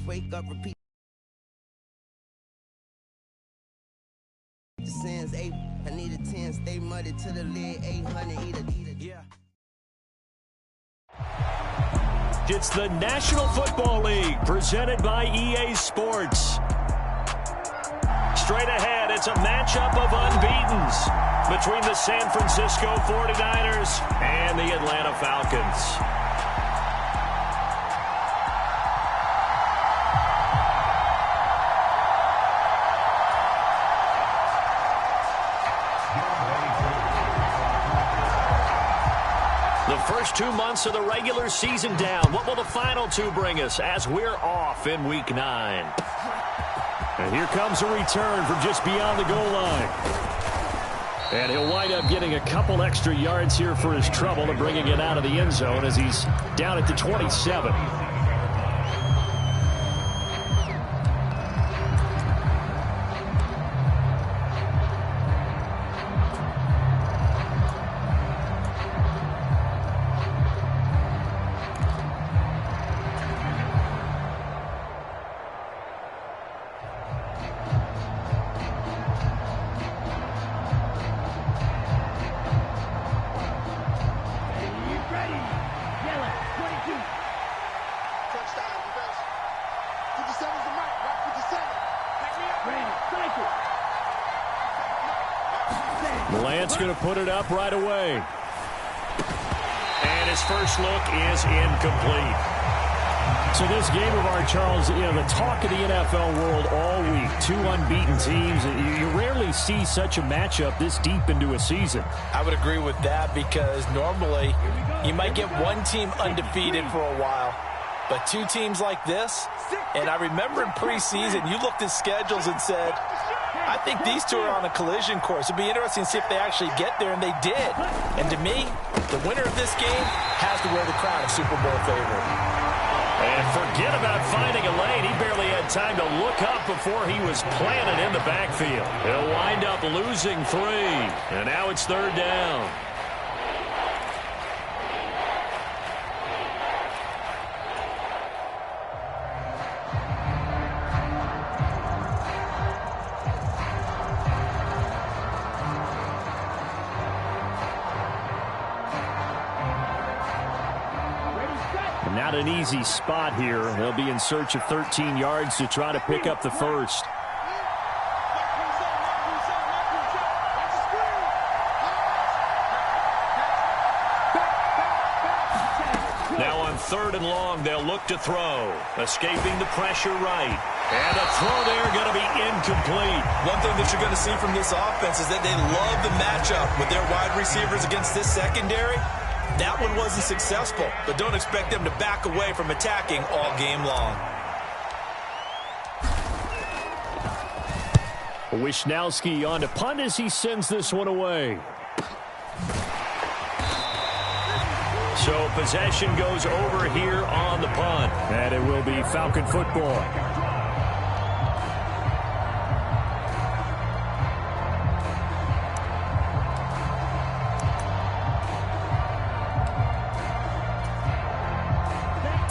wake up, repeat the sins. 8, I need a 10, stay muddy to the lid. 800, eat a. Yeah. It's the National Football League presented by EA Sports. Straight ahead, it's a matchup of unbeatens between the San Francisco 49ers and the Atlanta Falcons. The first 2 months of the regular season down. What will the final 2 bring us as we're off in Week 9? And here comes a return from just beyond the goal line. And he'll wind up getting a couple extra yards here for his trouble and bringing it out of the end zone as he's down at the 27. Lance going to put it up right away. And his first look is incomplete. So this game of our, Charles, the talk of the NFL world all week. 2 unbeaten teams. You rarely see such a matchup this deep into a season. I would agree with that because normally you might get one team undefeated for a while. But 2 teams like this, and I remember in preseason, you looked at schedules and said, I think these 2 are on a collision course. It'd be interesting to see if they actually get there, and they did. And to me, the winner of this game has to wear the crown of Super Bowl favorite. And forget about finding a lane. He barely had time to look up before he was planted in the backfield. He'll wind up losing 3, and now it's 3rd down. Not an easy spot here. They'll be in search of 13 yards to try to pick up the first. Now on 3rd and long, they'll look to throw. Escaping the pressure right. And a throw there going to be incomplete. One thing that you're going to see from this offense is that they love the matchup with their wide receivers against this secondary. That one wasn't successful, but don't expect them to back away from attacking all game long. Wishnowski on to punt as he sends this one away. So possession goes over here on the punt. And it will be Falcon football.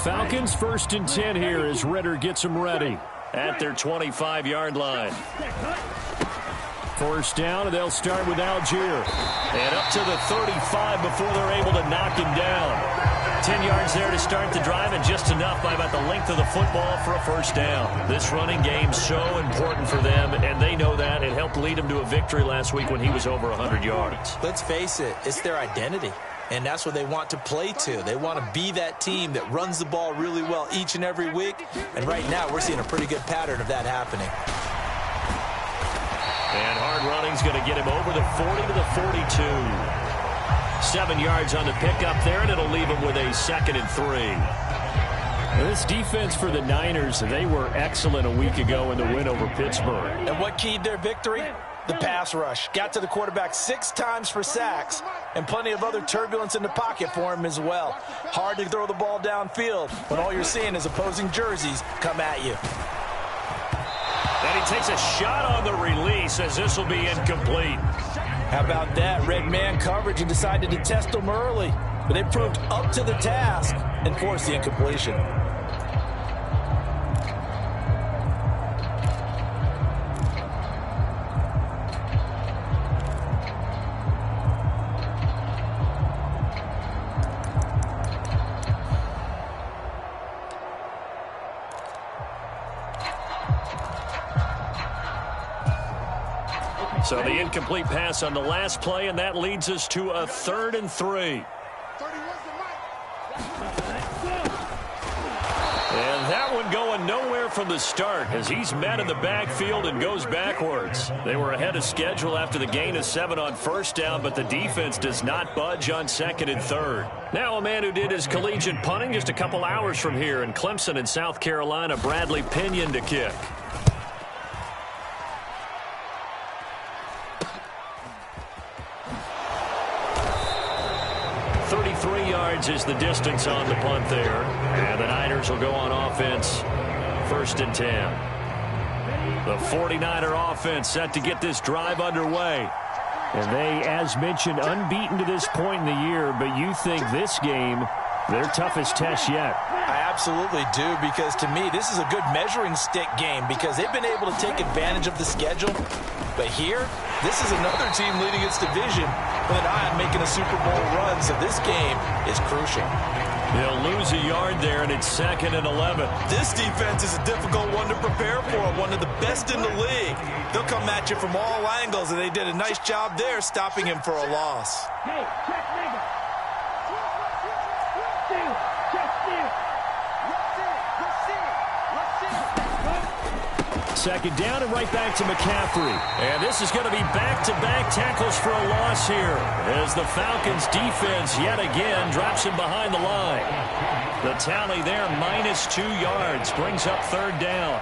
Falcons 1st and 10 here as Ritter gets them ready at their 25-yard line. 1st down, and they'll start with Algier. And up to the 35 before they're able to knock him down. 10 yards there to start the drive, and just enough by about the length of the football for a 1st down. This running game so important for them, and they know that. It helped lead them to a victory last week when he was over 100 yards. Let's face it, it's their identity. And that's what they want to play to. They want to be that team that runs the ball really well each and every week. And right now, we're seeing a pretty good pattern of that happening. And hard running's going to get him over the 40 to the 42. 7 yards on the pickup there, and it'll leave him with a 2nd and 3. This defense for the Niners, they were excellent a week ago in the win over Pittsburgh. And what keyed their victory? The pass rush. Got to the quarterback 6 times for sacks, and plenty of other turbulence in the pocket for him as well. Hard to throw the ball downfield when all you're seeing is opposing jerseys come at you. And he takes a shot on the release as this will be incomplete. How about that? Red man coverage and decided to test them early, but they proved up to the task and forced the incompletion. So the incomplete pass on the last play, and that leads us to a 3rd and 3. And that one going nowhere from the start as he's met in the backfield and goes backwards. They were ahead of schedule after the gain of 7 on first down, but the defense does not budge on 2nd and 3rd. Now a man who did his collegiate punting just a couple hours from here in Clemson in South Carolina, Bradley Pinion to kick. 33 yards is the distance on the punt there. And the Niners will go on offense, 1st and 10. The 49er offense set to get this drive underway. And they, as mentioned, unbeaten to this point in the year, but you think this game, their toughest test yet. I absolutely do, because to me, this is a good measuring stick game because they've been able to take advantage of the schedule. But here, this is another team leading its division with an eye on making a Super Bowl run, so this game is crucial. They'll lose a yard there, and it's 2nd and 11. This defense is a difficult one to prepare for, one of the best in the league. They'll come at you from all angles, and they did a nice job there stopping him for a loss. Hey, check nigga. Second down and right back to McCaffrey. And this is going to be back-to-back tackles for a loss here as the Falcons defense yet again drops him behind the line. The tally there, -2 yards, brings up 3rd down.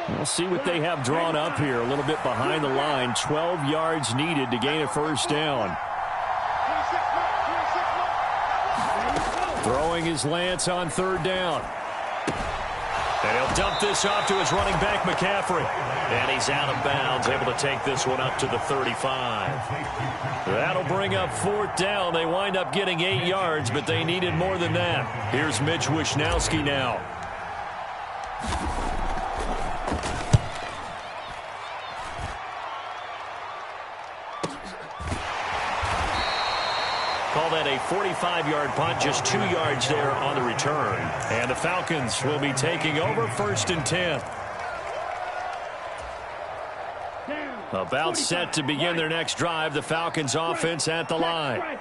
We'll see what they have drawn up here. A little bit behind the line. 12 yards needed to gain a 1st down. Throwing his Lance on 3rd down. And he'll dump this off to his running back, McCaffrey. And he's out of bounds, able to take this one up to the 35. That'll bring up 4th down. They wind up getting 8 yards, but they needed more than that. Here's Mitch Wishnowski now. Call that a 45-yard punt, just 2 yards there on the return. And the Falcons will be taking over, 1st and 10. About set to begin their next drive, the Falcons offense at the line.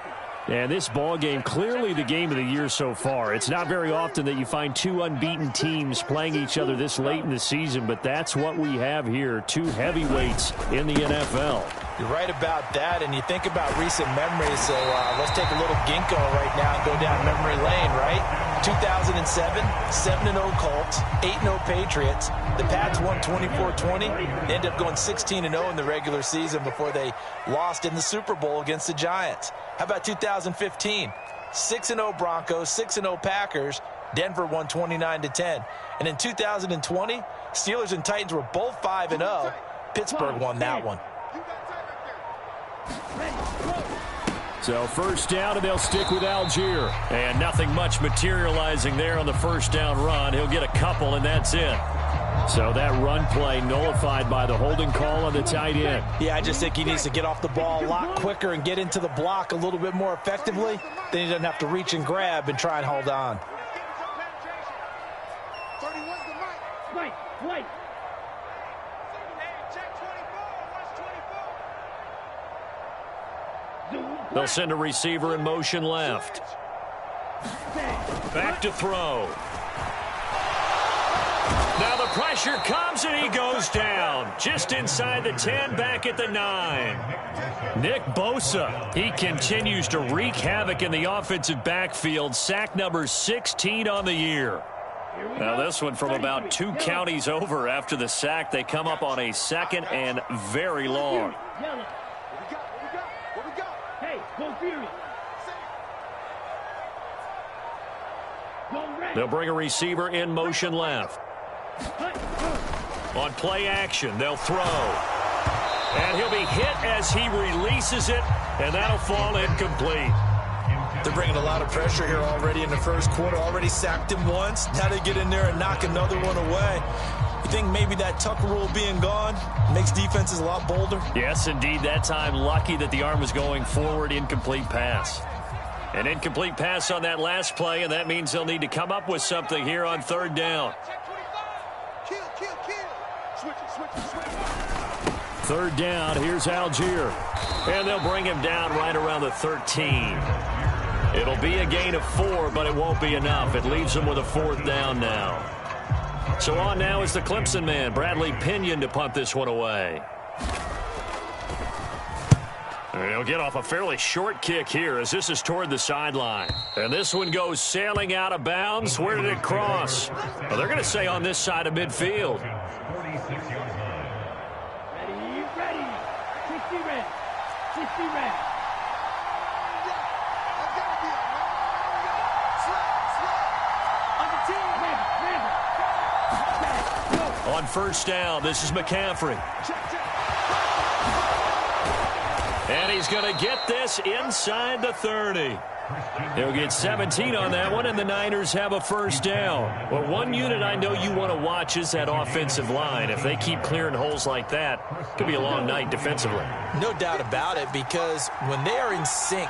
And this ball game, clearly the game of the year so far. It's not very often that you find 2 unbeaten teams playing each other this late in the season, but that's what we have here, 2 heavyweights in the NFL. You're right about that, and you think about recent memories, so let's take a little ginkgo right now and go down memory lane, right? 2007, 7-0 Colts, 8-0 Patriots. The Pats won 24-20. They ended up going 16-0 in the regular season before they lost in the Super Bowl against the Giants. How about 2015? 6-0 Broncos, 6-0 Packers. Denver won 29-10. And in 2020, Steelers and Titans were both 5-0. Pittsburgh won that one. So 1st down, and they'll stick with Algier. And nothing much materializing there on the 1st down run. He'll get a couple, and that's it. So that run play nullified by the holding call on the tight end. Yeah, I just think he needs to get off the ball a lot quicker and get into the block a little bit more effectively. Then he doesn't have to reach and grab and try and hold on. Wait. They'll send a receiver in motion left. Back to throw. Now the pressure comes, and he goes down. Just inside the 10, back at the 9. Nick Bosa, he continues to wreak havoc in the offensive backfield. Sack number 16 on the year. Now this one from about 2 counties over after the sack. They come up on a 2nd and very long. They'll bring a receiver in motion left. On play action, they'll throw. And he'll be hit as he releases it, and that'll fall incomplete. They're bringing a lot of pressure here already in the 1st quarter. Already sacked him once. Now they get in there and knock another one away. You think maybe that Tucker rule being gone makes defenses a lot bolder? Yes, indeed. That time, lucky that the arm was going forward. Incomplete pass. An incomplete pass on that last play, and that means they'll need to come up with something here on third down. Third down, here's Algier. And they'll bring him down right around the 13. It'll be a gain of 4, but it won't be enough. It leaves them with a fourth down now. So on now is the Clemson man, Bradley Pinion, to punt this one away. He'll get off a fairly short kick here as this is toward the sideline. And this one goes sailing out of bounds. Where did it cross? Well, they're going to say on this side of midfield. Ready. 60 red. 60 red. On first down, this is McCaffrey. And he's going to get this inside the 30. He'll get 17 on that one, and the Niners have a first down. Well, one unit I know you want to watch is that offensive line. If they keep clearing holes like that, it could be a long night defensively. No doubt about it, because when they are in sync,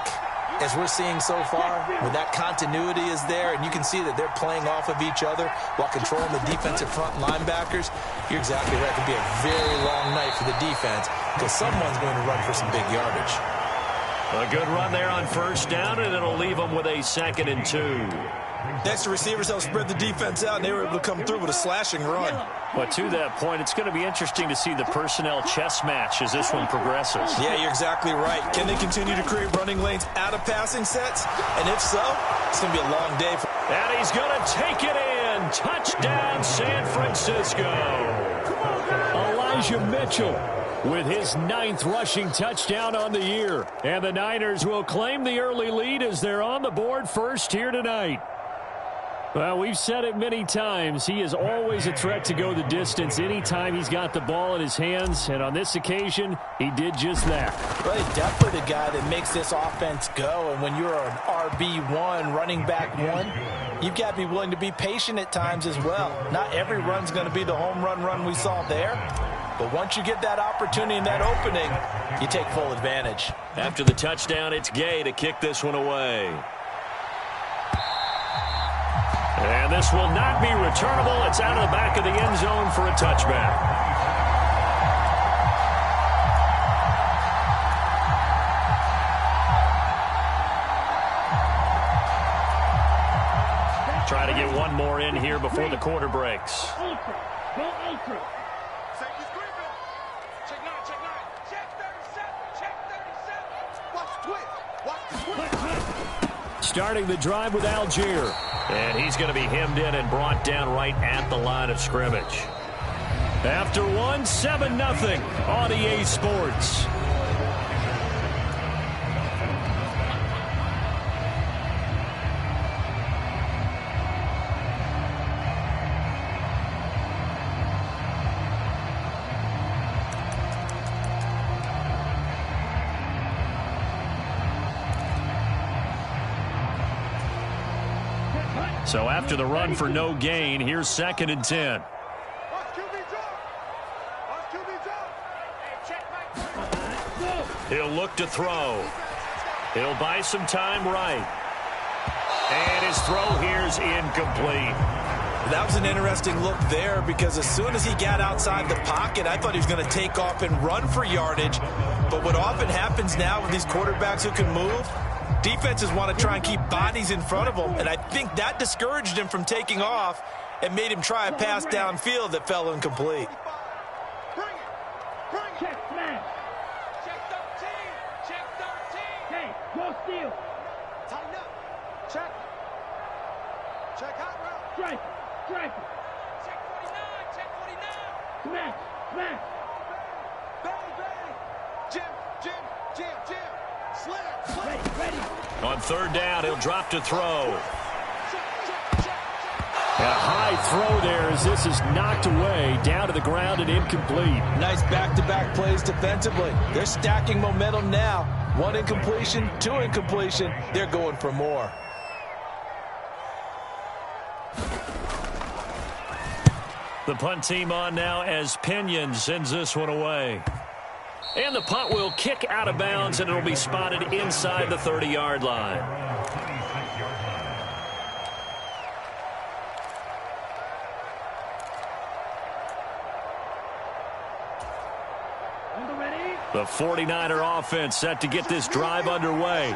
as we're seeing so far, when that continuity is there and you can see that they're playing off of each other while controlling the defensive front linebackers, you're exactly right. It could be a very long night for the defense because someone's going to run for some big yardage. A good run there on first down, and it'll leave them with a 2nd and 2. Thanks to receivers helped spread the defense out, and they were able to come through with a slashing run. But to that point, it's going to be interesting to see the personnel chess match as this one progresses. Yeah, you're exactly right. Can they continue to create running lanes out of passing sets? And if so, it's going to be a long day. And he's going to take it in. Touchdown, San Francisco. Elijah Mitchell with his 9th rushing touchdown on the year. And the Niners will claim the early lead as they're on the board first here tonight. Well, we've said it many times. He is always a threat to go the distance anytime he's got the ball in his hands. And on this occasion, he did just that. Well, he's definitely the guy that makes this offense go. And when you're an RB1, running back 1, you've got to be willing to be patient at times as well. Not every run's going to be the home run we saw there. But once you get that opportunity and that opening, you take full advantage. After the touchdown, it's Gay to kick this one away. And this will not be returnable. It's out of the back of the end zone for a touchback. Try to get one more in here before the quarter breaks. Starting the drive with Algier. And he's going to be hemmed in and brought down right at the line of scrimmage. After one, 7-0 on EA Sports. So after the run for no gain, here's 2nd and 10. He'll look to throw. He'll buy some time right. And his throw here's incomplete. That was an interesting look there because as soon as he got outside the pocket, I thought he was going to take off and run for yardage. But what often happens now with these quarterbacks who can move, defenses want to try and keep bodies in front of them, and I think that discouraged him from taking off and made him try a pass downfield that fell incomplete. Check smash. Check 13. Check 13. Hey, go steal. Tighten up. Check. Check hot route. Strike. Strike. Check 49. Check 49. Smash. Smash. Bang, bang. Jim. Slam. Ready. On third down, he'll drop to throw. And a high throw there as this is knocked away, down to the ground and incomplete. Nice back-to-back plays defensively. They're stacking momentum now. 1 incompletion, 2 incompletion. They're going for more. The punt team on now as Pinion sends this one away. And the punt will kick out of bounds, and it'll be spotted inside the 30-yard line. The 49er offense set to get this drive underway.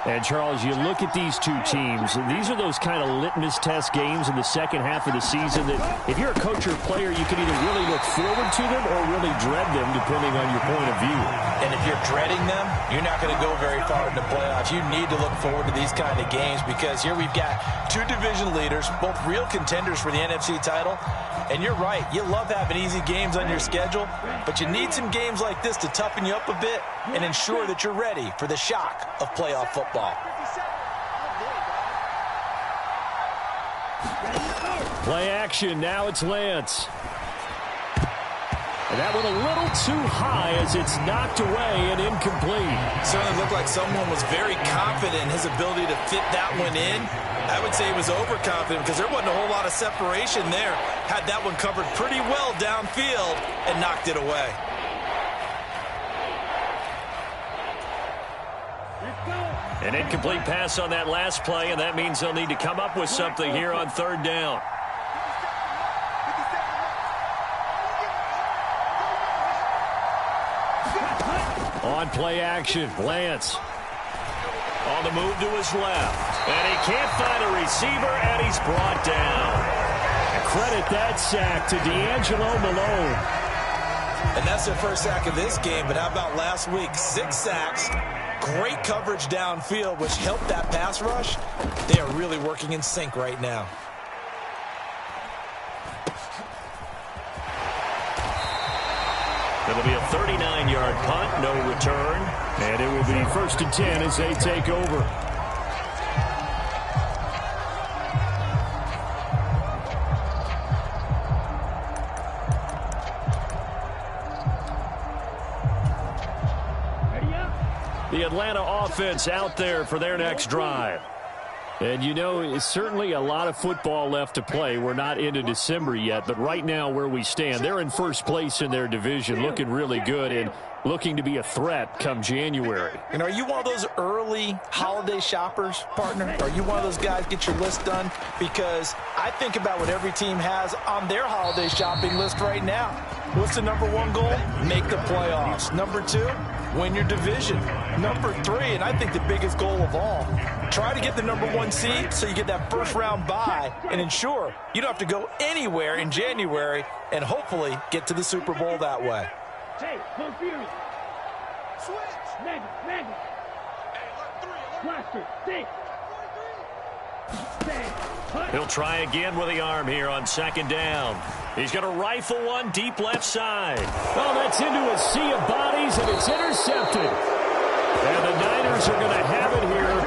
And, Charles, you look at these two teams, and these are those kind of litmus test games in the second half of the season that if you're a coach or a player, you can either really look forward to them or really dread them, depending on your point of view. And if you're dreading them, you're not going to go very far in the playoffs. You need to look forward to these kind of games because here we've got two division leaders, both real contenders for the NFC title. And you're right, you love having easy games on your schedule, but you need some games like this to toughen you up a bit and ensure that you're ready for the shock of playoff football. Play action, now it's Lance. And that one a little too high as it's knocked away and incomplete. Certainly looked like someone was very confident in his ability to fit that one in. I would say he was overconfident because there wasn't a whole lot of separation there. Had that one covered pretty well downfield and knocked it away. An incomplete pass on that last play, and that means they'll need to come up with something here on third down. On play action, Lance. On the move to his left. And he can't find a receiver, and he's brought down. Credit that sack to D'Angelo Malone. And that's their first sack of this game, but how about last week? 6 sacks. Great coverage downfield, which helped that pass rush. They are really working in sync right now. It'll be a 39-yard punt, no return. And it will be 1st and 10 as they take over. The Atlanta offense out there for their next drive. And, you know, it's certainly a lot of football left to play. We're not into December yet, but right now where we stand, they're in first place in their division, looking really good and looking to be a threat come January. And are you one of those early holiday shoppers, partner? Are you one of those guys get your list done? Because I think about what every team has on their holiday shopping list right now. What's the number 1 goal? Make the playoffs. Number 2, win your division. Number 3, and I think the biggest goal of all, try to get the number 1 seed so you get that first round bye and ensure you don't have to go anywhere in January and hopefully get to the Super Bowl that way. Hey, confused. Switch. Mega. Blaster. Stick. He'll try again with the arm here on 2nd down. He's going to rifle one deep left side. Oh, that's into a sea of bodies, and it's intercepted. And the Niners are going to have it here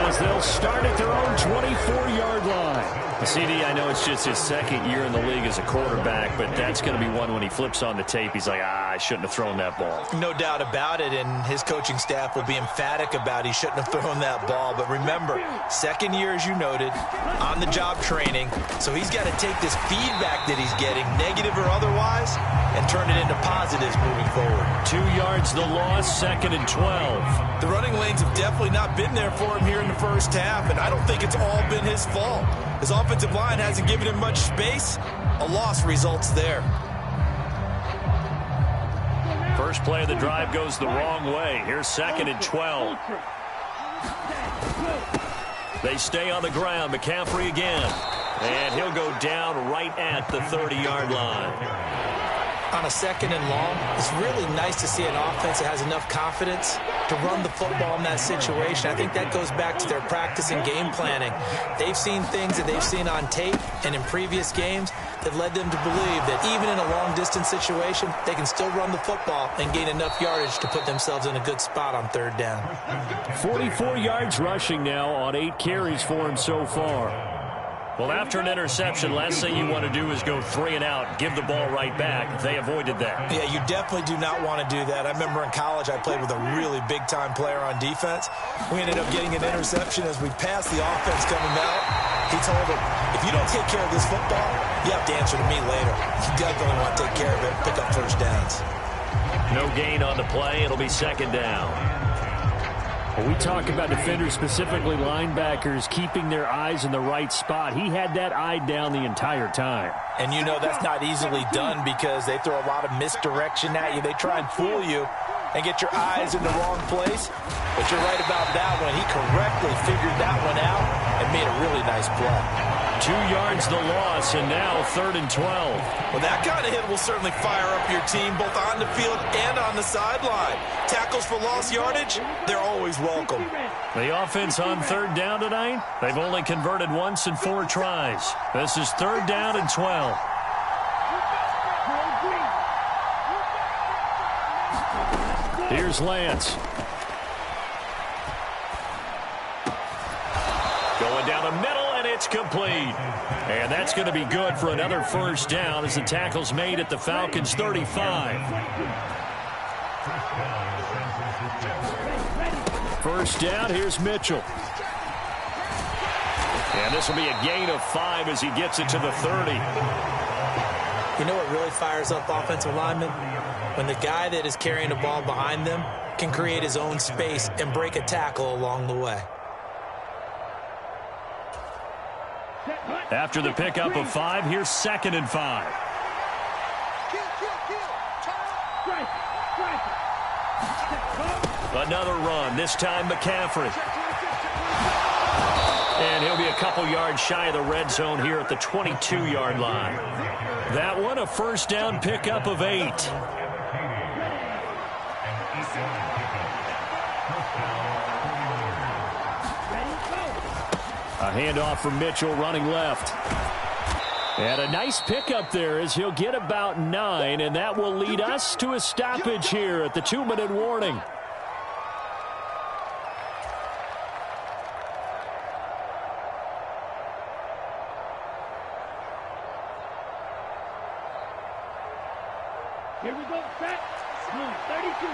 as they'll start at their own 24-yard line. CD, I know it's just his 2nd year in the league as a quarterback, but that's going to be one when he flips on the tape. He's like, I shouldn't have thrown that ball. No doubt about it, and his coaching staff will be emphatic about he shouldn't have thrown that ball. But remember, 2nd year, as you noted, on-the-job training, so he's got to take this feedback that he's getting, negative or otherwise, and turn it into positives moving forward. 2 yards the loss, 2nd and 12. The running lanes have definitely not been there for him here in the first half, and I don't think it's all been his fault. His offensive line hasn't given him much space. A loss results there. First play of the drive goes the wrong way. Here's 2nd and 12. They stay on the ground. McCaffrey again. And he'll go down right at the 30-yard line. On a 2nd and long, it's really nice to see an offense that has enough confidence to run the football in that situation. I think that goes back to their practice and game planning. They've seen things that they've seen on tape and in previous games that led them to believe that even in a long-distance situation, they can still run the football and gain enough yardage to put themselves in a good spot on 3rd down. 44 yards rushing now on 8 carries for him so far. Well, after an interception, last thing you want to do is go 3 and out, give the ball right back. They avoided that. Yeah, you definitely do not want to do that. I remember in college I played with a really big-time player on defense. We ended up getting an interception as we passed the offense coming out. He told him, If you don't take care of this football, you have to answer to me later. You definitely want to take care of it, pick up first downs. No gain on the play. It'll be second down. Well, we talk about defenders, specifically linebackers, keeping their eyes in the right spot. He had that eye down the entire time. And you know that's not easily done because they throw a lot of misdirection at you. They try and fool you and get your eyes in the wrong place. But you're right about that one. He correctly figured that one out and made a really nice play. 2 yards the loss, and now 3rd and 12. Well, that kind of hit will certainly fire up your team, both on the field and on the sideline. Tackles for lost yardage, they're always welcome. The offense on 3rd down tonight, they've only converted once in 4 tries. This is 3rd down and 12. Here's Lance. Going down the middle, and it's complete. And that's going to be good for another first down as the tackle's made at the Falcons' 35. First down, here's Mitchell. And this will be a gain of 5 as he gets it to the 30. You know what really fires up offensive linemen? When the guy that is carrying the ball behind them can create his own space and break a tackle along the way. After the pickup of 5, here's 2nd and 5. Another run, this time McCaffrey. And he'll be a couple yards shy of the red zone here at the 22-yard line. That one, a first down pickup of 8. A handoff from Mitchell running left. And a nice pickup there as he'll get about 9, and that will lead us to a stoppage here at the 2-minute warning. Here we go, set. 32.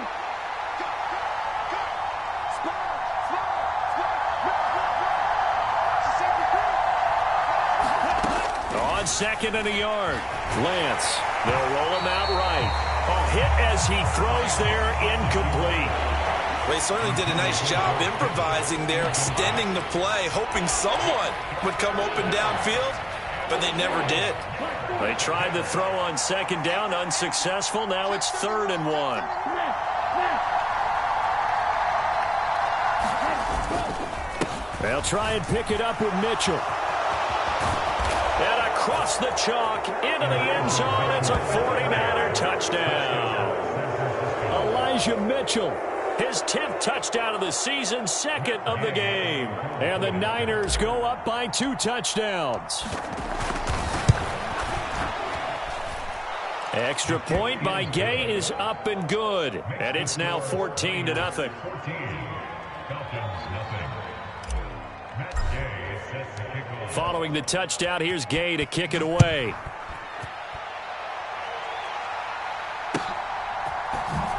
On 2nd and a yard. Lance, they'll roll him out right. A hit as he throws there, incomplete. They certainly did a nice job improvising there, extending the play, hoping someone would come open downfield, but they never did. They tried the throw on 2nd down, unsuccessful. Now it's 3rd and 1. They'll try and pick it up with Mitchell. And across the chalk, into the end zone, it's a 40-manner touchdown. Elijah Mitchell, his 10th touchdown of the season, 2nd of the game. And the Niners go up by 2 touchdowns. Extra point by Gay is up and good. And it's now 14-0. Following the touchdown, here's Gay to kick it away.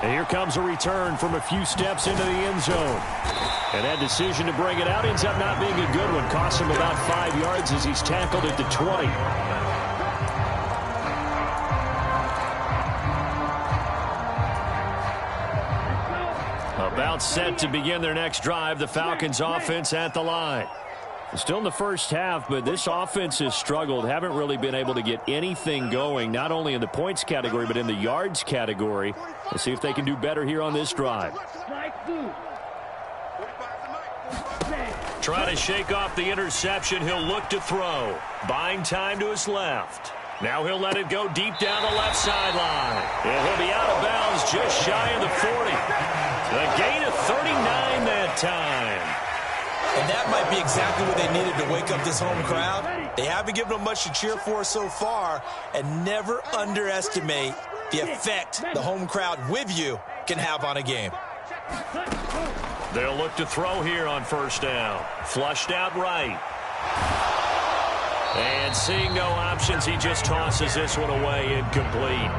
And here comes a return from a few steps into the end zone. And that decision to bring it out ends up not being a good one. Costs him about 5 yards as he's tackled at the 20. About set to begin their next drive, the Falcons offense at the line. Still in the first half, but this offense has struggled. Haven't really been able to get anything going, not only in the points category, but in the yards category. We'll see if they can do better here on this drive. Trying to shake off the interception. He'll look to throw. Buying time to his left. Now he'll let it go deep down the left sideline. And he'll be out of bounds just shy of the 40. A gain of 39 that time. And that might be exactly what they needed to wake up this home crowd. They haven't given them much to cheer for so far, and never underestimate the effect the home crowd with you can have on a game. They'll look to throw here on first down. Flushed out right. And seeing no options, he just tosses this one away, incomplete.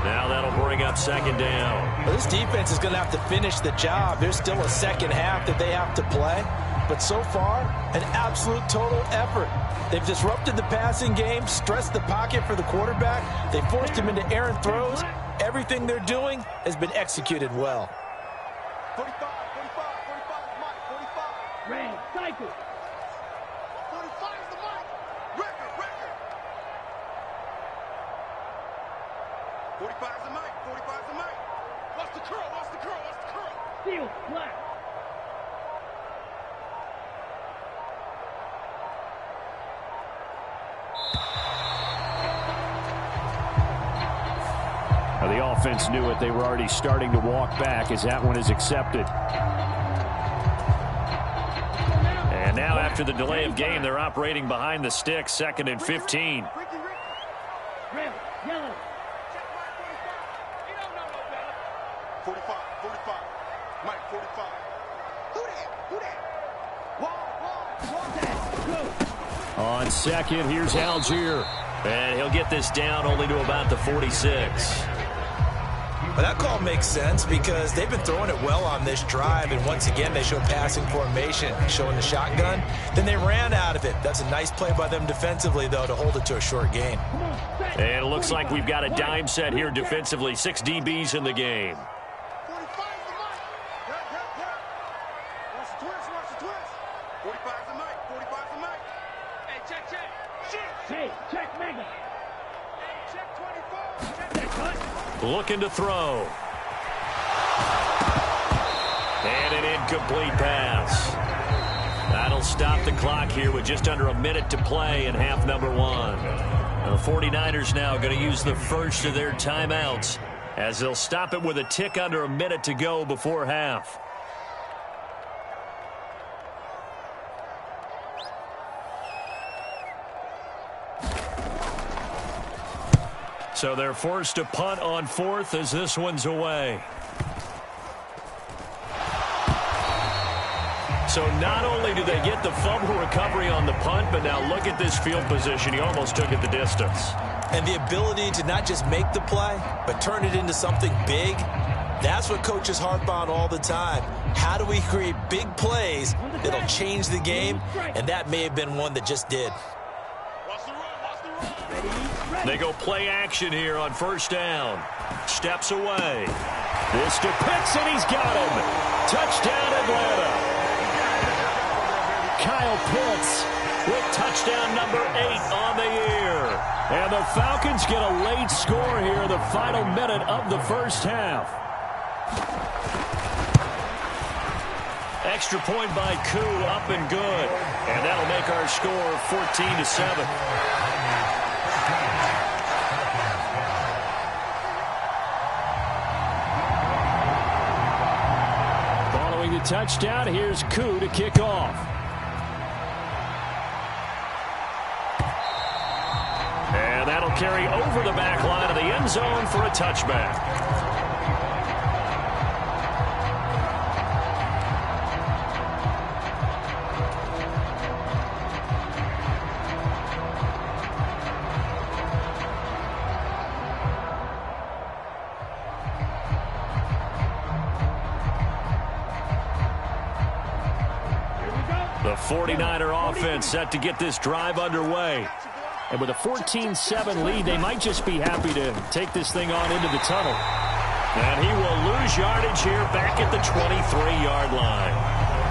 Now that'll bring up 2nd down. Well, this defense is going to have to finish the job. There's still a second half that they have to play. but so far, an absolute total effort. They've disrupted the passing game, stressed the pocket for the quarterback. They forced him into errant throws. Everything they're doing has been executed well. 45 is Mike, 45. Red, cycle. 45 is the Mike. Record. 45 is the Mike. Watch the curl. Steal, flat. Now the offense knew it. They were already starting to walk back as that one is accepted. And now after the delay of game, they're operating behind the sticks, 2nd and 15. Red, yellow. 45. Mike, 45. Who that? Go. On 2nd, here's Algier. And he'll get this down only to about the 46. Well, that call makes sense because they've been throwing it well on this drive, and once again they show passing formation, showing the shotgun. Then they ran out of it. That's a nice play by them defensively, though, to hold it to a short gain. And it looks like we've got a dime set here defensively. 6 DBs in the game. 45 is the Mike. Watch the twist. 45 is the Mike. Hey, check. Check mega. Hey, check 24. Check cut. Looking to throw. And an incomplete pass. That'll stop the clock here with just under a minute to play in half number 1. The 49ers now going to use the first of their timeouts as they'll stop it with a tick under a minute to go before half. So they're forced to punt on 4th as this one's away. So not only do they get the fumble recovery on the punt, but now look at this field position. He almost took it the distance. And the ability to not just make the play, but turn it into something big, that's what coaches harp on all the time. How do we create big plays that'll change the game? And that may have been one that just did. They go play action here on 1st down. Steps away. This to Pitts, and he's got him. Touchdown, Atlanta. Kyle Pitts with touchdown number 8 on the year. And the Falcons get a late score here in the final minute of the first half. Extra point by Koo, up and good. And that'll make our score 14-7. Following the touchdown, here's Koo to kick off. And that'll carry over the back line of the end zone for a touchback. The 49er offense set to get this drive underway. And with a 14-7 lead, they might just be happy to take this thing on into the tunnel. And he will lose yardage here back at the 23-yard line.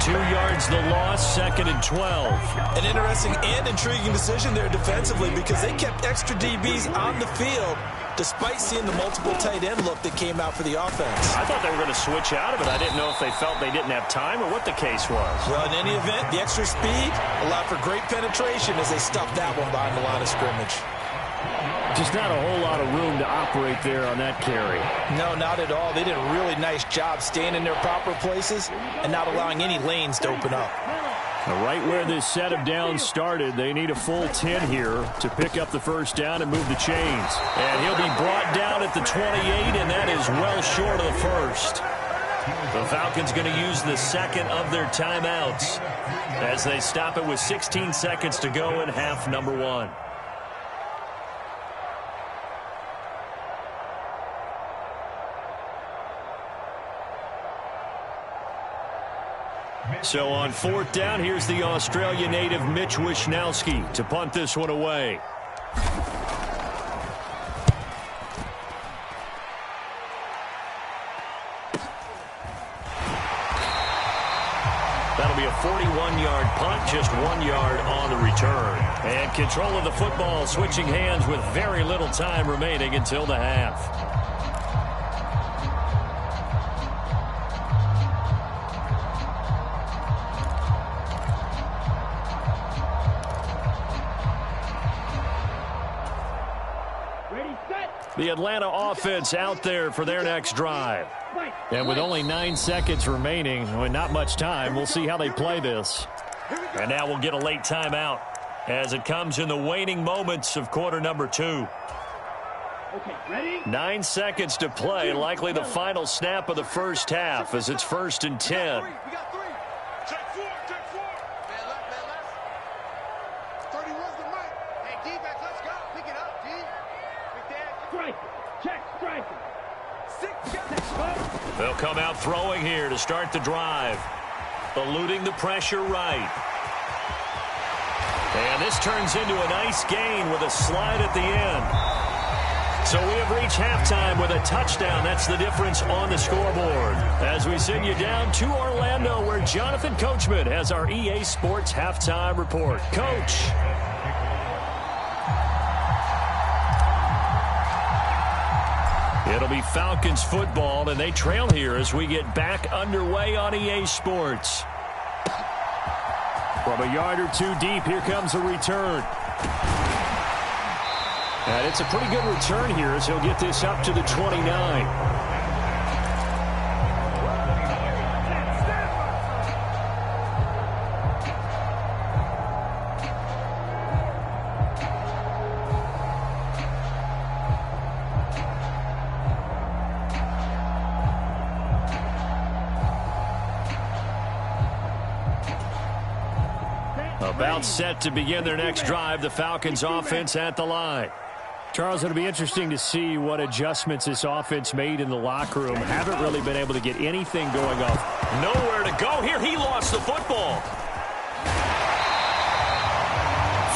2 yards the loss, 2nd and 12. An interesting and intriguing decision there defensively because they kept extra DBs on the field despite seeing the multiple tight end look that came out for the offense. I thought they were going to switch out of it. I didn't know if they felt they didn't have time or what the case was. Well, in any event, the extra speed allowed for great penetration as they stuffed that one behind the line of scrimmage. Just not a whole lot of room to operate there on that carry. No, not at all. They did a really nice job staying in their proper places and not allowing any lanes to open up. Now, right where this set of downs started, they need a full 10 here to pick up the first down and move the chains. And he'll be brought down at the 28, and that is well short of the first. The Falcons going to use the second of their timeouts as they stop it with 16 seconds to go in half number 1. So on 4th down, here's the Australia native Mitch Wishnowsky to punt this one away. That'll be a 41-yard punt, just 1 yard on the return. And control of the football, switching hands with very little time remaining until the half. The Atlanta offense out there for their next drive. And with only 9 seconds remaining, with not much time, we'll see how they play this. And now we'll get a late timeout as it comes in the waning moments of quarter number 2. Okay, ready? 9 seconds to play, likely the final snap of the first half as it's 1st and 10. We got 3. Check 4, check 4. Man left. 31's the mic. Hey, D-back, let's go. Pick it up, D. Striker. Check striker. 6 guys. They'll come out throwing here to start the drive. Eluding the pressure right. And this turns into a nice gain with a slide at the end. So we have reached halftime with a touchdown. That's the difference on the scoreboard. As we send you down to Orlando, where Jonathan Coachman has our EA Sports halftime report. Coach. It'll be Falcons football, and they trail here as we get back underway on EA Sports. From a yard or 2 deep, here comes a return. And it's a pretty good return here as he'll get this up to the 29. About set to begin their next drive, the Falcons offense at the line. Charles, it'll be interesting to see what adjustments this offense made in the locker room. Haven't really been able to get anything going off. Nowhere to go here. He lost the football.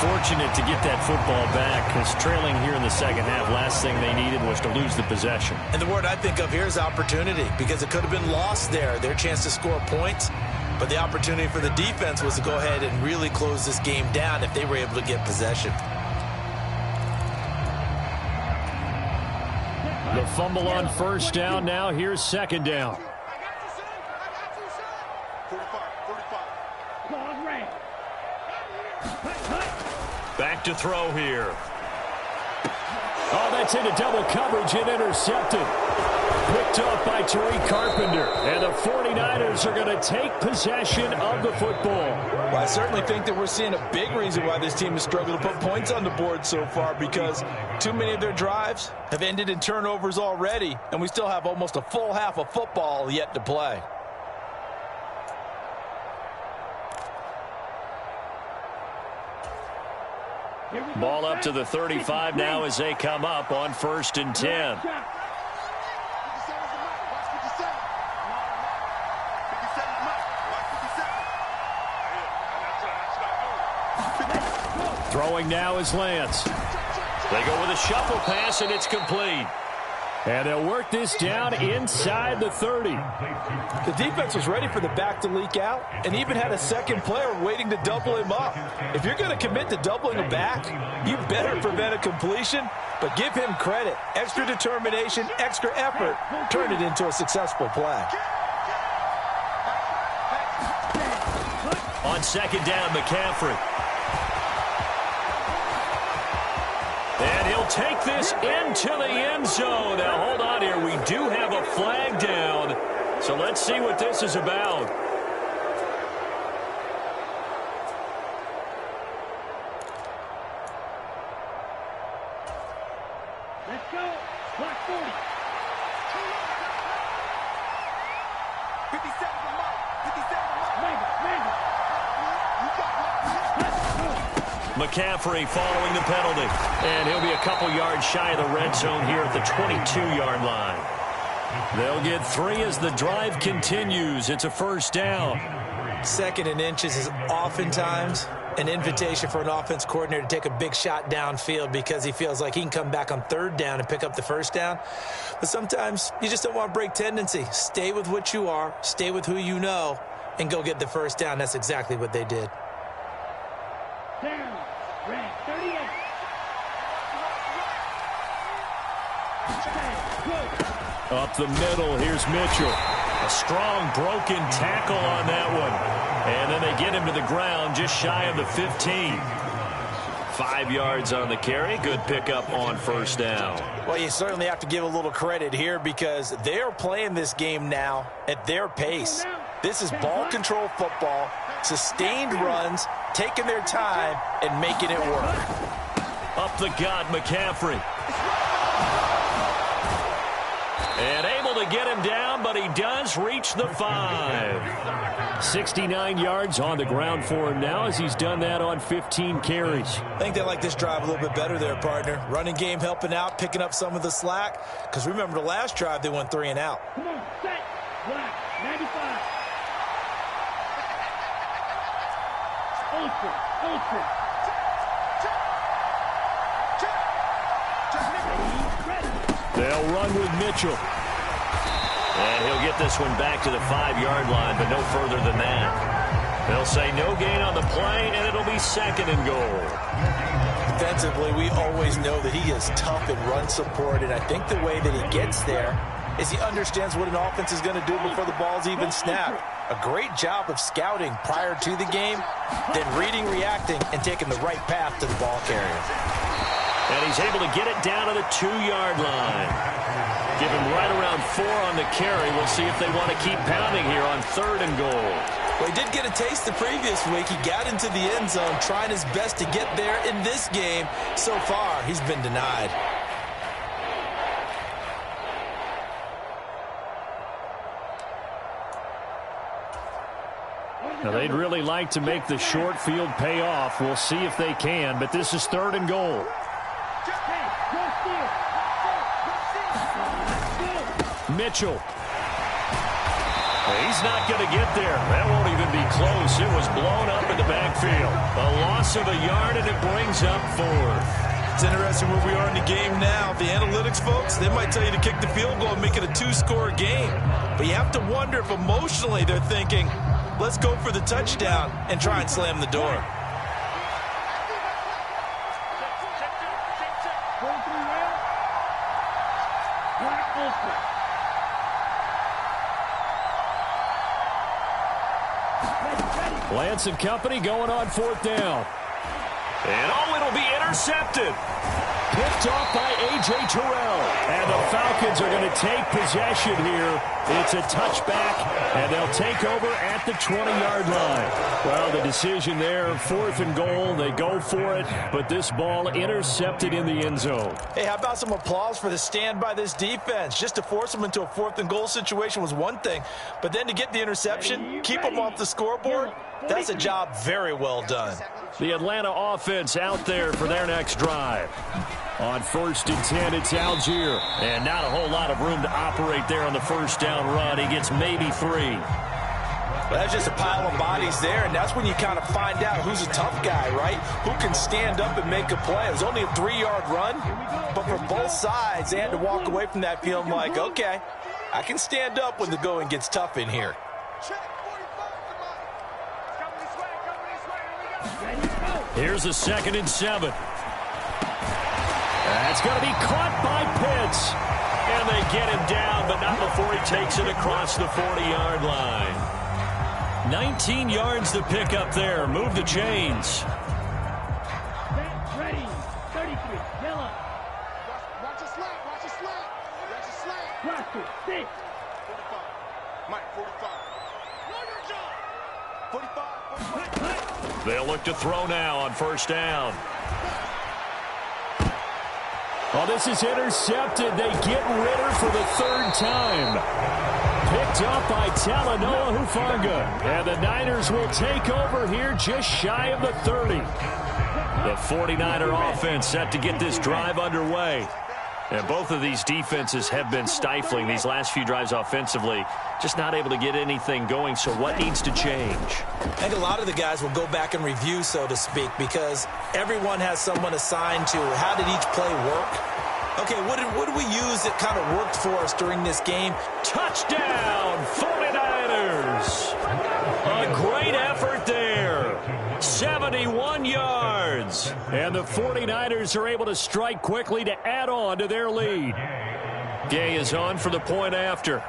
Fortunate to get that football back, because trailing here in the second half, last thing they needed was to lose the possession. And the word I think of here is opportunity, because it could have been lost there. Their chance to score points. But the opportunity for the defense was to go ahead and really close this game down if they were able to get possession. The fumble on 1st down. Now here's 2nd down. 45. Back to throw here. Oh, that's into double coverage and intercepted. Picked off by Tariq Carpenter. And the 49ers are going to take possession of the football. Well, I certainly think that we're seeing a big reason why this team has struggled to put points on the board so far, because too many of their drives have ended in turnovers already, and we still have almost a full half of football yet to play. Ball up to the 35 now as they come up on 1st and 10. Throwing now is Lance. They go with a shuffle pass, and it's complete. And they'll work this down inside the 30. The defense was ready for the back to leak out and even had a second player waiting to double him up. If you're going to commit to doubling a back, you better prevent a completion, but give him credit. Extra determination, extra effort, turned it into a successful play. On 2nd down, McCaffrey. And he'll take this into the end zone. Now, hold on here. We do have a flag down. So let's see what this is about. Let's go. Clock 40. 57 the mark. 57 the mark. McCaffrey following the penalty. And he'll be a couple yards shy of the red zone here at the 22-yard line. They'll get 3 as the drive continues. It's a 1st down. Second and inches is oftentimes an invitation for an offense coordinator to take a big shot downfield because he feels like he can come back on third down and pick up the first down. But sometimes you just don't want to break tendency. Stay with what you are, stay with who you know, and go get the first down. That's exactly what they did. Down. Red 38. Up the middle, here's Mitchell. A strong broken tackle on that one. And then they get him to the ground just shy of the 15. 5 yards on the carry. Good pickup on first down. Well, you certainly have to give a little credit here because they are playing this game now at their pace. This is ball control football, sustained runs, taking their time, and making it work. Up the gut, McCaffrey. And able to get him down, but he does reach the 5. 69 yards on the ground for him now as he's done that on 15 carries. I think they like this drive a little bit better there, partner. Running game helping out, picking up some of the slack. Because remember the last drive, they went 3 and out. Come on, set. Black 95. Ultra. They'll run with Mitchell. And he'll get this one back to the 5-yard line, but no further than that. They'll say no gain on the play, and it'll be second and goal. Defensively, we always know that he is tough in run support, and I think the way that he gets there is he understands what an offense is going to do before the ball's even snapped. A great job of scouting prior to the game, then reading, reacting, and taking the right path to the ball carrier. And he's able to get it down to the 2-yard line. Give him right around 4 on the carry. We'll see if they want to keep pounding here on 3rd and goal. Well, he did get a taste the previous week. He got into the end zone, trying his best to get there in this game. So far, he's been denied. Now, they'd really like to make the short field pay off. We'll see if they can, but this is 3rd and goal. Mitchell. He's not going to get there. That won't even be close. It was blown up in the backfield. A loss of a yard, and it brings up 4th. It's interesting where we are in the game now. The analytics folks, they might tell you to kick the field goal and make it a 2-score game. But you have to wonder if emotionally they're thinking, let's go for the touchdown and try and slam the door. Lance and company going on 4th down. And it'll be intercepted. Picked off by A.J. Terrell. And the Falcons are going to take possession here. It's a touchback, and they'll take over at the 20-yard line. Well, the decision there, 4th and goal. They go for it, but this ball intercepted in the end zone. Hey, how about some applause for the stand by this defense? Just to force them into a 4th and goal situation was one thing, but then to get the interception, keep them off the scoreboard, that's a job very well done. The Atlanta offense out there for their next drive. On 1st and 10, it's Algier. And not a whole lot of room to operate there on the first down run. He gets maybe 3. Well, that's just a pile of bodies there, and that's when you kind of find out who's a tough guy, right? Who can stand up and make a play. It was only a 3-yard run, but for both sides, they had to walk away from that feeling like, okay, I can stand up when the going gets tough in here. Here's a 2nd and 7. That's going to be caught by Pitts. And they get him down, but not before he takes it across the 40-yard line. 19 yards to pick up there. Move the chains. Ready. 33. Yellow. Watch a slant. Watch a slant. Watch a slant. Roster. 6. 45. Mike, 45. Know your job. 45. They'll look to throw now on first down. Well, this is intercepted. They get Ritter for the 3rd time. Picked up by Talanoa Hufanga. And the Niners will take over here just shy of the 30. The 49er offense set to get this drive underway. And both of these defenses have been stifling these last few drives offensively. Just not able to get anything going, so what needs to change? I think a lot of the guys will go back and review, so to speak, because everyone has someone assigned to how did each play work. Okay, what did we use that kind of worked for us during this game? Touchdown, 49ers! A great effort there. 71 yards. And the 49ers are able to strike quickly to add on to their lead. Gay is on for the point after.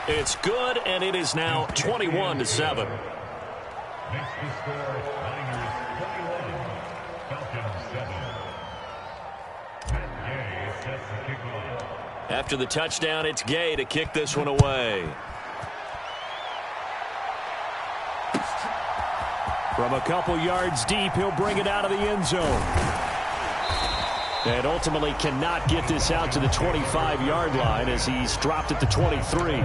It's good, and it is now 21-7. Next to score, Niners 21, Falcons 7. And Gay sets the kickoff. After the touchdown, it's Gay to kick this one away. From a couple yards deep, he'll bring it out of the end zone. And ultimately cannot get this out to the 25-yard line as he's dropped at the 23.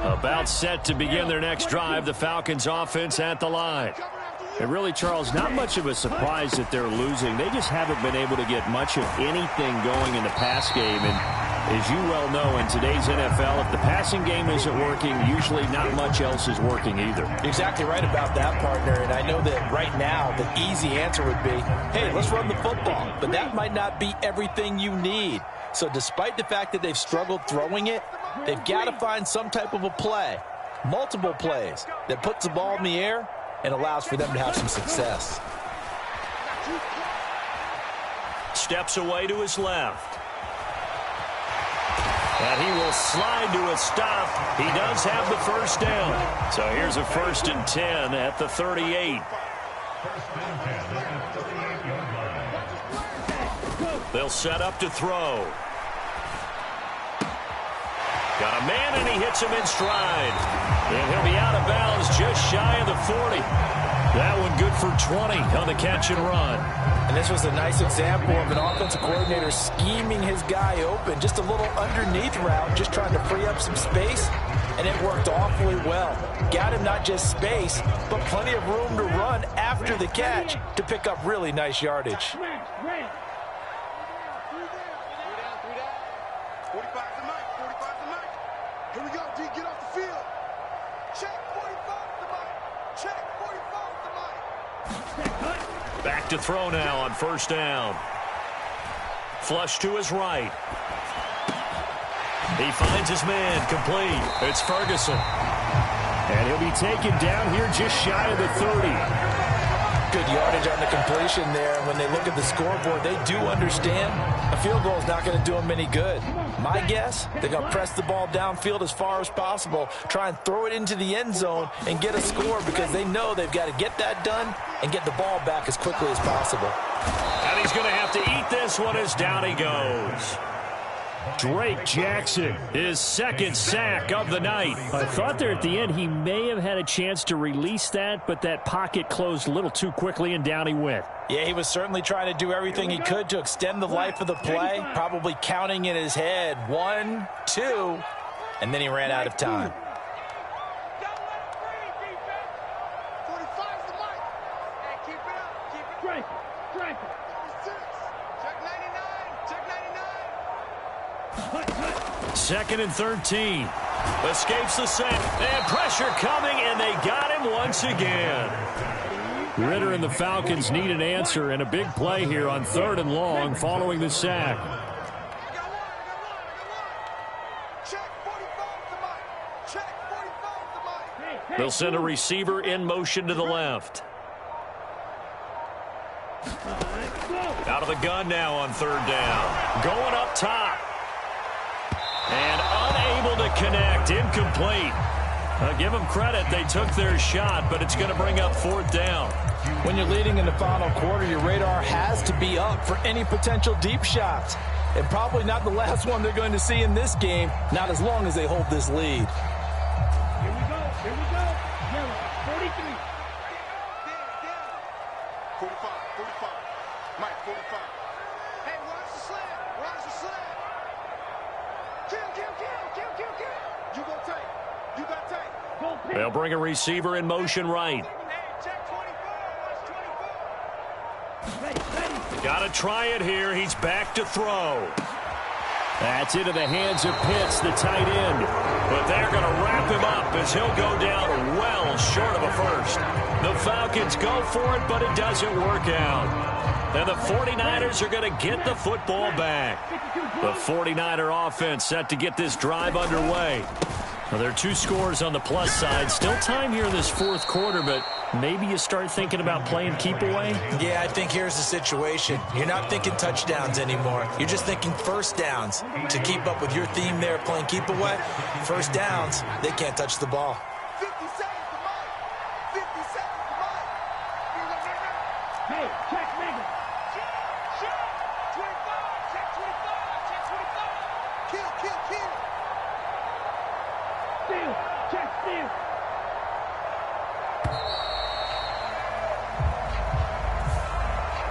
About set to begin their next drive, the Falcons offense at the line. And really, Charles, not much of a surprise that they're losing. They just haven't been able to get much of anything going in the pass game. And as you well know, in today's NFL, if the passing game isn't working, usually not much else is working either. Exactly right about that, partner. And I know that right now the easy answer would be, hey, let's run the football. But that might not be everything you need. So despite the fact that they've struggled throwing it, they've got to find some type of a play, multiple plays, that puts the ball in the air and allows for them to have some success. Steps away to his left. And he will slide to a stop. He does have the first down. So here's a 1st and 10 at the 38. They'll set up to throw. Got a man, and he hits him in stride. And he'll be out of bounds just shy of the 40. That one good for 20 on the catch and run. And this was a nice example of an offensive coordinator scheming his guy open. Just a little underneath route, just trying to free up some space. And it worked awfully well. Got him not just space, but plenty of room to run after the catch to pick up really nice yardage. 45's the mic. 45's the mic. Here we go, D. Get off the field. Check 45's the mic. Check 45's the mic. Back to throw now on 1st down. Flush to his right. He finds his man, complete. It's Ferguson. And he'll be taken down here just shy of the 30. Good yardage on the completion there. And when they look at the scoreboard, they do understand a field goal is not going to do them any good. My guess, they're going to press the ball downfield as far as possible, try and throw it into the end zone and get a score because they know they've got to get that done and get the ball back as quickly as possible. And he's going to have to eat this one as down he goes. Drake Jackson, his 2nd sack of the night. I thought there at the end he may have had a chance to release that, but that pocket closed a little too quickly and down he went. Yeah, he was certainly trying to do everything he could to extend the life of the play, probably counting in his head 1, 2, and then he ran out of time. 45's the mic. Hey, keep it up. Keep it. Strike it. Strike it. 36. Check 99. Check 99. 2nd and 13. Escapes the sack. And pressure coming, and they got him once again. Ritter and the Falcons need an answer, and a big play here on 3rd and long following the sack. Check 45's the mic. Check 45's the mic. They'll send a receiver in motion to the left. Out of the gun now on 3rd down. Going up top. And unable to connect. Incomplete. Give them credit. They took their shot, but it's going to bring up 4th down. When you're leading in the final quarter, your radar has to be up for any potential deep shots. And probably not the last one they're going to see in this game, not as long as they hold this lead. Yellow. 43. 45. Mike, 45. Hey, watch the slam. Kill. You gon' take. You got take. Go pick. They'll bring a receiver in motion right. Hey, check 24. Watch 24. Ready. Got to try it here. He's back to throw. That's into the hands of Pitts, the tight end. But they're going to wrap him up as he'll go down well short of a first. The Falcons go for it, but it doesn't work out. And the 49ers are going to get the football back. The 49er offense set to get this drive underway. Well, there are 2 scores on the plus side. Still time here in this fourth quarter, but maybe you start thinking about playing keep away? Yeah, I think here's the situation. You're not thinking touchdowns anymore. You're just thinking first downs. To keep up with your theme there, playing keep away, first downs, they can't touch the ball. 50 seconds to Mike. 50 seconds to Mike. Hey, check nigga. Check 25. Check 25. Kill. Steal. Check steal.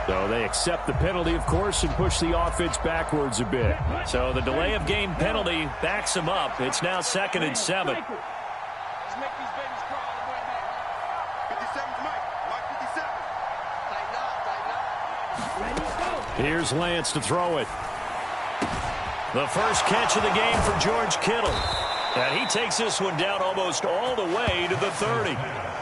So they accept the penalty, of course, and push the offense backwards a bit. So the delay of game penalty backs him up. It's now 2nd and 7. Let's make these babies crawl the way they 57's Mike. Mike 57. Tighten up. Here's Lance to throw it. The first catch of the game for George Kittle. And he takes this one down almost all the way to the 30.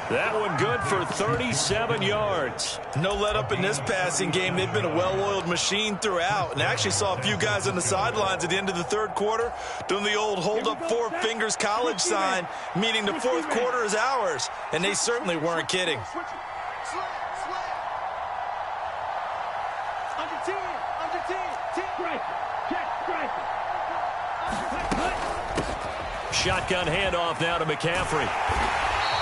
That one good for 37 yards. No let up in this passing game. They've been a well-oiled machine throughout. And actually saw a few guys on the sidelines at the end of the third quarter doing the old hold up 4 fingers college sign, meaning the fourth quarter is ours. And they certainly weren't kidding. Switch it. Slam. Under 10. Under 10. 10. Striker. Check striker. Shotgun handoff now to McCaffrey.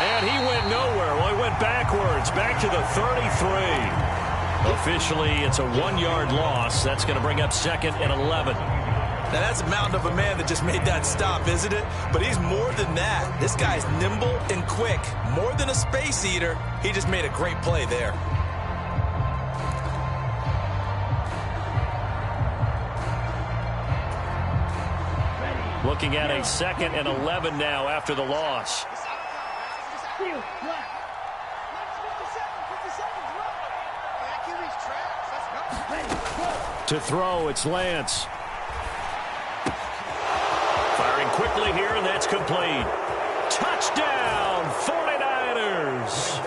And he went nowhere. Well, he went backwards, back to the 33. Officially, it's a 1-yard loss. That's going to bring up 2nd and 11. Now, that's a mountain of a man that just made that stop, isn't it? But he's more than that. This guy's nimble and quick. More than a space eater. He just made a great play there. Looking at a 2nd and 11 now after the loss. Steal. Black. 57 run. Let's go. To throw, it's Lance. Firing quickly here, and that's complete. Touchdown, 49ers.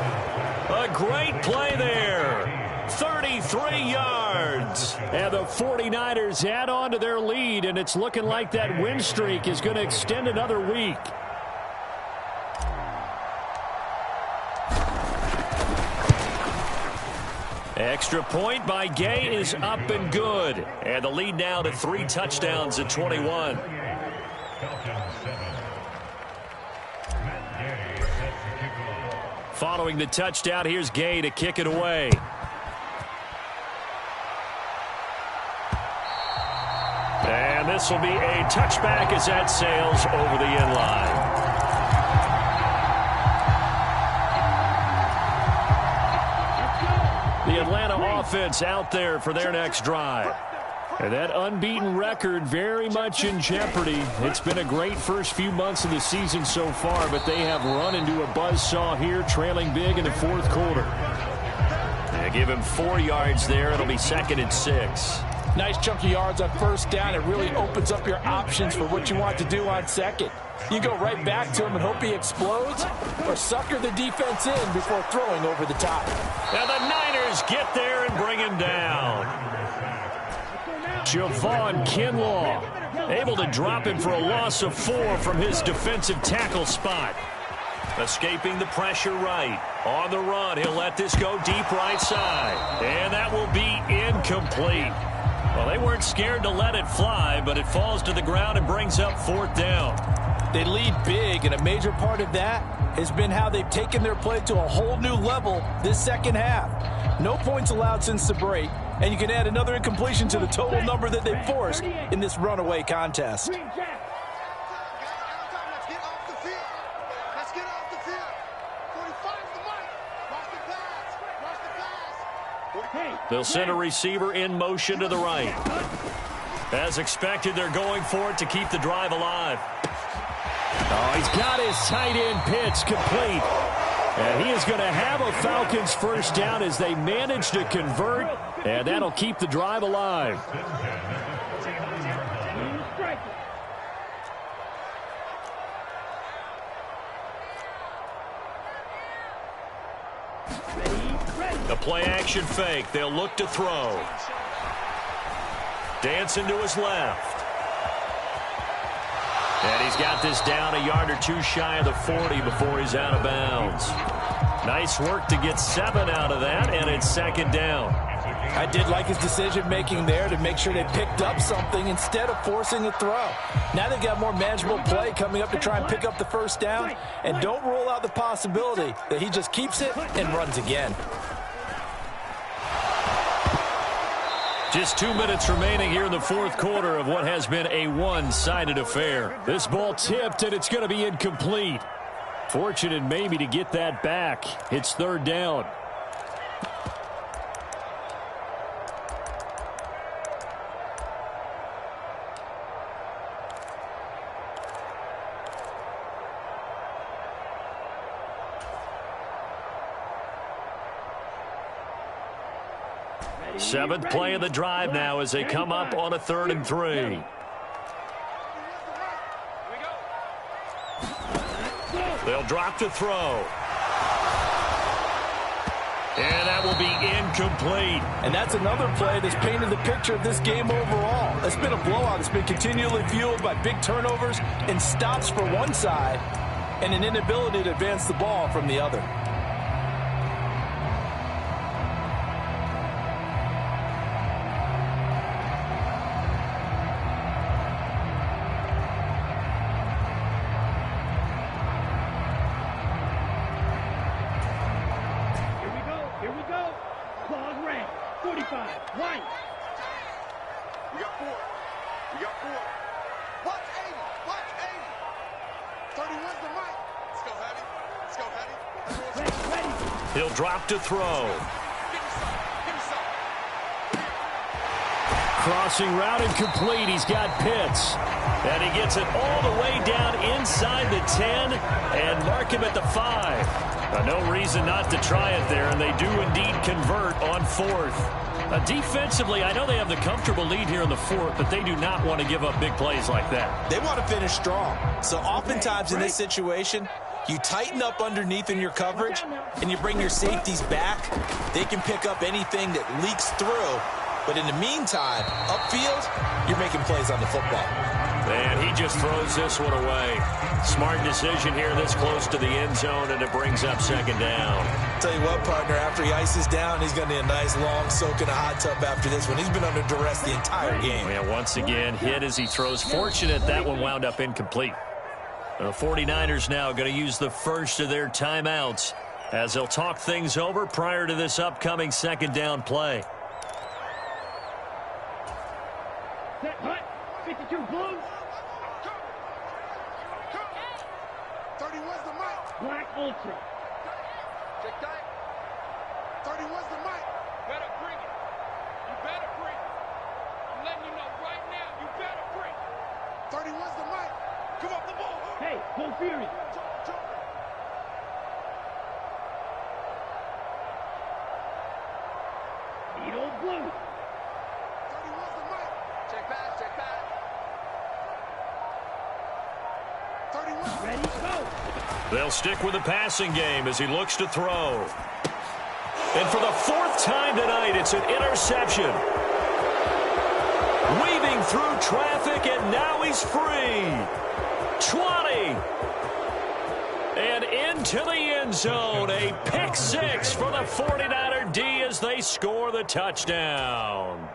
A great play there. 33 yards. And the 49ers add on to their lead, and it's looking like that win streak is going to extend another week. Extra point by Gay is up and good. And the lead now to 3 touchdowns at 21. Following the touchdown, here's Gay to kick it away. And this will be a touchback as that sails over the end line. The Atlanta offense out there for their next drive. And that unbeaten record very much in jeopardy. It's been a great first few months of the season so far, but they have run into a buzzsaw here, trailing big in the fourth quarter. Yeah, give him 4 yards there. It'll be 2nd and 6. Nice chunky yards on first down. It really opens up your options for what you want to do on second. You go right back to him and hope he explodes, or sucker the defense in before throwing over the top. Now the Niners get there and bring him down. Javon Kinlaw able to drop him for a loss of 4 from his defensive tackle spot. Escaping the pressure right. On the run, he'll let this go deep right side. And that will be incomplete. Well, they weren't scared to let it fly, but it falls to the ground and brings up 4th down. They lead big, and a major part of that has been how they've taken their play to a whole new level this second half. No points allowed since the break, and you can add another incompletion to the total number that they forced in this runaway contest. Let's get off the field. They'll send a receiver in motion to the right. As expected, they're going for it to keep the drive alive. Oh, he's got his tight end pitch complete. And he is going to have a Falcons first down as they manage to convert, and that'll keep the drive alive. The play-action fake. They'll look to throw. Dancing to his left. And he's got this down a yard or two shy of the 40 before he's out of bounds. Nice work to get 7 out of that, and it's second down. I did like his decision-making there to make sure they picked up something instead of forcing a throw. Now they've got more manageable play coming up to try and pick up the first down, and don't rule out the possibility that he just keeps it and runs again. Just 2 minutes remaining here in the fourth quarter of what has been a one-sided affair. This ball tipped, and it's going to be incomplete. Fortunate maybe to get that back. It's third down. Seventh play of the drive now as they come up on a 3rd and 3. They'll drop to throw. And that will be incomplete. And that's another play that's painted the picture of this game overall. It's been a blowout. It's been continually fueled by big turnovers and stops for one side and an inability to advance the ball from the other. He'll drop to throw. Crossing route and complete. He's got Pitts. And he gets it all the way down inside the 10 and mark him at the 5. No reason not to try it there, and they do indeed convert on 4th. Defensively, I know they have the comfortable lead here in the 4th, but they do not want to give up big plays like that. They want to finish strong. So oftentimes in this situation, you tighten up underneath in your coverage, and you bring your safeties back. They can pick up anything that leaks through. But in the meantime, upfield, you're making plays on the football. And he just throws this one away. Smart decision here this close to the end zone, and it brings up second down. Tell you what, partner, after he ices down, he's going to need a nice long soak in a hot tub after this one. He's been under duress the entire game. Yeah, once again, hit as he throws. Fortunate that one wound up incomplete. The 49ers now going to use the first of their timeouts as they'll talk things over prior to this upcoming second down play. Set hut, 52 blue. 31's the mic. Black Ultra. Check tight. 31's the mic. Better bring it. You better bring it. I'm letting you know right now, you better bring it. 31's the mic. Come off the ball. Hey, go Fury. Needle blue. 31's the mic. Check pass, check pass. 31's Ready, go. They'll stick with the passing game as he looks to throw. And for the 4th time tonight, it's an interception. Weaving through traffic, and now he's free. 20. And into the end zone. A pick 6 for the 49er D as they score the touchdown.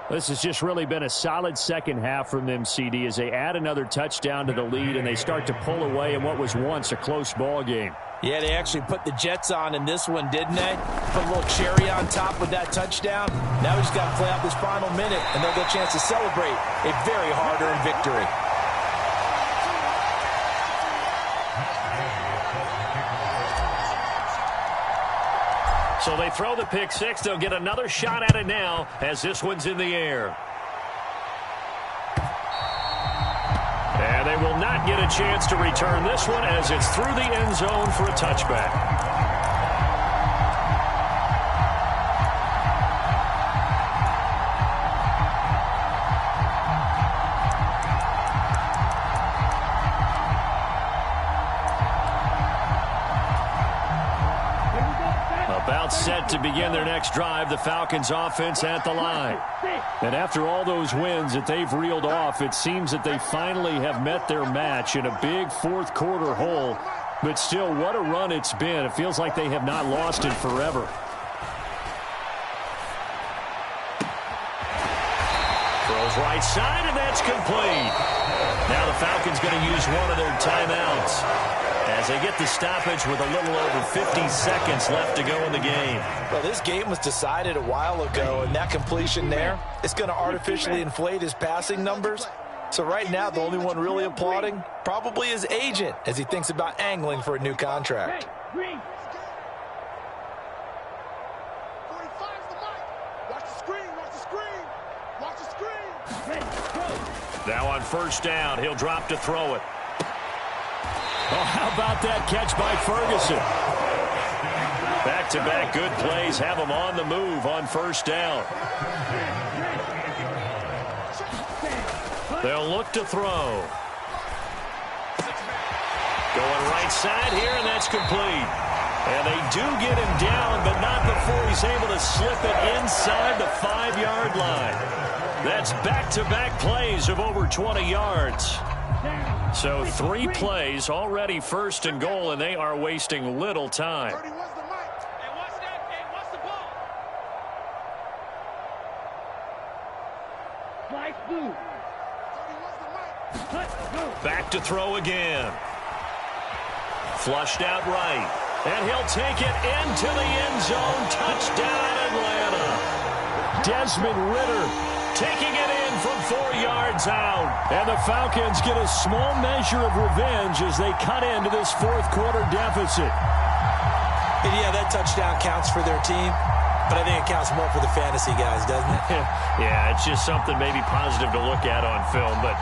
This has just really been a solid second half from them, CD, as they add another touchdown to the lead and they start to pull away in what was once a close ball game. Yeah, they actually put the Jets on in this one, didn't they? Put a little cherry on top with that touchdown. Now we just got to play out this final minute, and they'll get a chance to celebrate a very hard-earned victory. So they throw the pick six. They'll get another shot at it now as this one's in the air. And they will not get a chance to return this one as it's through the end zone for a touchback. About set to begin their next drive, the Falcons offense at the line. And after all those wins that they've reeled off, it seems that they finally have met their match in a big fourth quarter hole. But still, what a run it's been. It feels like they have not lost it forever. Throws right side, and that's complete. Now the Falcons going to use one of their timeouts as they get the stoppage with a little over 50 seconds left to go in the game. Well, this game was decided a while ago, and that completion there is going to artificially inflate his passing numbers. So right now, the only one really applauding probably his agent as he thinks about angling for a new contract. Hey, 45's the mic. Watch the screen, watch the screen. Watch the screen. Now on first down, he'll drop to throw it. Oh, how about that catch by Ferguson? Back-to-back good plays have him on the move on first down. They'll look to throw. Going right side here, and that's complete. And they do get him down, but not before he's able to slip it inside the 5-yard line. That's back-to-back plays of over 20 yards. So 3 plays, already first and goal, and they are wasting little time. Hey, watch that. Hey, watch the ball. Flash blue. Back to throw again. Flushed out right. And he'll take it into the end zone. Touchdown, Atlanta. Desmond Ridder Taking it in from 4 yards out. And the Falcons get a small measure of revenge as they cut into this fourth quarter deficit. And yeah, that touchdown counts for their team, but I think it counts more for the fantasy guys, doesn't it? Yeah, it's just something maybe positive to look at on film, but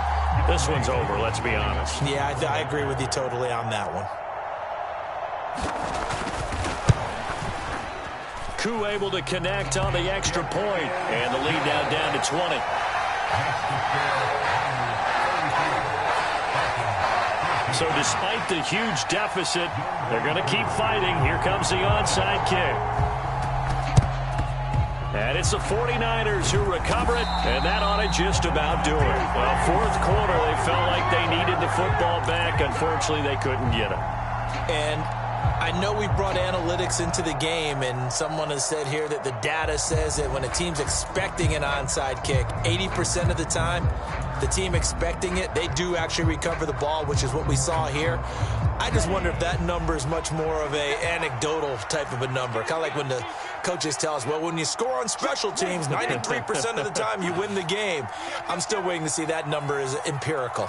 this one's over, let's be honest. Yeah, I agree with you totally on that one. Koo able to connect on the extra point, and the lead now down to 20. So despite the huge deficit, they're going to keep fighting. Here comes the onside kick. And it's the 49ers who recover it, and that ought to just about do it. Well, fourth quarter, they felt like they needed the football back. Unfortunately, they couldn't get it. And I know we brought analytics into the game, and someone has said here that the data says that when a team's expecting an onside kick, 80% of the time, the team expecting it, they do actually recover the ball, which is what we saw here. I just wonder if that number is much more of a anecdotal type of a number. Kind of like when the coaches tell us, well, when you score on special teams, 93% of the time you win the game. I'm still waiting to see that number is empirical.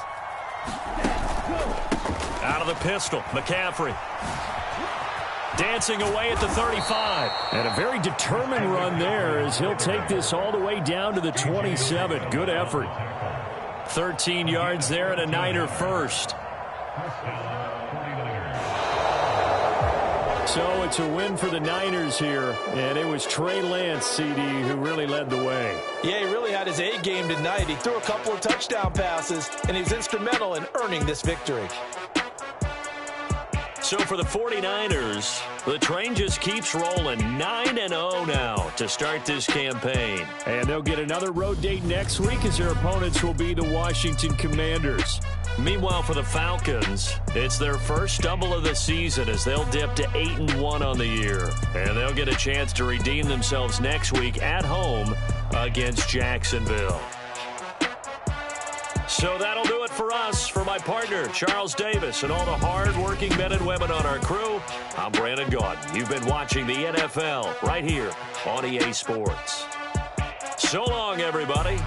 Out of the pistol, McCaffrey. Dancing away at the 35. And a very determined run there as he'll take this all the way down to the 27. Good effort. 13 yards there and a Niner first. So it's a win for the Niners here. And it was Trey Lance, CD, who really led the way. Yeah, he really had his A game tonight. He threw a couple of touchdown passes, and he was instrumental in earning this victory. So for the 49ers, the train just keeps rolling. 9-0 now to start this campaign. And they'll get another road date next week as their opponents will be the Washington Commanders. Meanwhile, for the Falcons, it's their first stumble of the season as they'll dip to 8-1 on the year. And they'll get a chance to redeem themselves next week at home against Jacksonville. So that'll do it for us. For my partner, Charles Davis, and all the hard-working men and women on our crew, I'm Brandon Gaudin. You've been watching the NFL right here on EA Sports. So long, everybody.